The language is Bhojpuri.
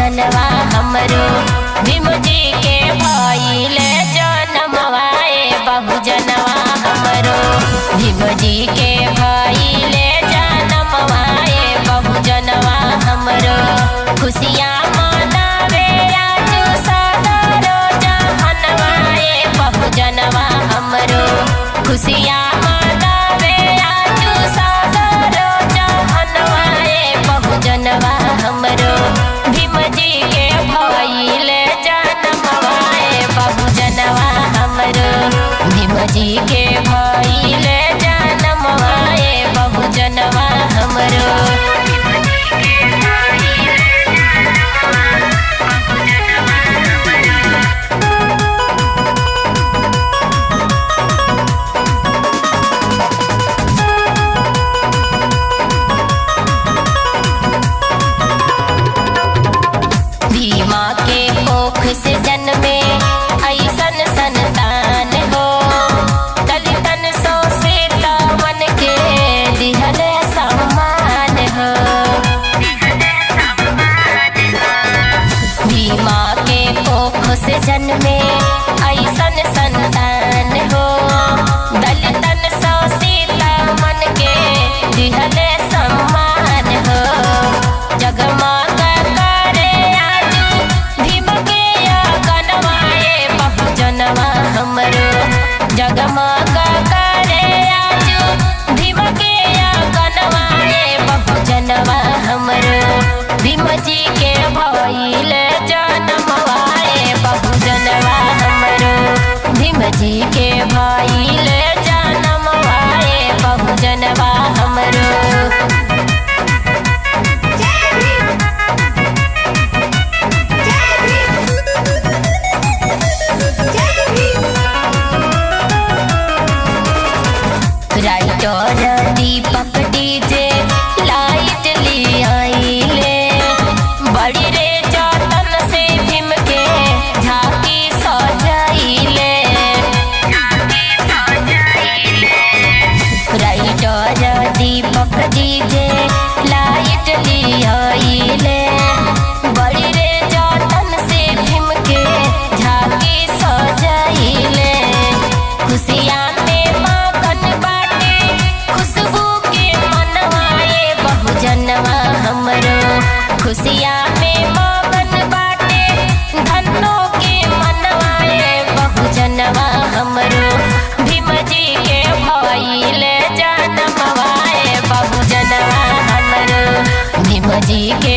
जनवा हमरो भीम जी के भइले जनमवाए बहुजनवा हमरो भीम जी के भइले जनमवाए बहुजनवा हमरो खुशियाँ मनावे आजू सदरो जहनवाए बहुजनवा हमरो खुशियाँ मनावे आजू सदरो जहनवाए बहुजनवा हमरो भीम जी के भइले जनमवाए बहुजनवा हमरो भीम जी के भइले जनमवाए बहुजनवा हमरो भीमा के कोख से जन्मे ऐसन संतान हो दलितन शोषितवन के दिहल सम्मान हो भीमा के कोख से जन्मे ऐसन संतान हो दलितन शोषितवन के दिहल सम्मान हो जगमग हमरो जगमग करे आजू भीम के गनवाए बहुजनवा हमरो भीम जी के भइले जनमवाए बहुजनवा हमरो भीम जी के भइले जनमवाए बहुजनवा हमरो राइटर दीपक डीजे लाइट ले आइले बड़ी रे जतन से भीम के झांकी सजाइले राइटर दीपक डीजे लाइट ले आइले बड़ी रे जतन से भीम के झांकी सजाइले खुशियाँ जनवा हमरो खुशियाँ में मगन बाटे धनों के मनवाए बहुजनवा हमरो भीम जी के भइले जनमवाए बहुजनवा हमरो भीम जी के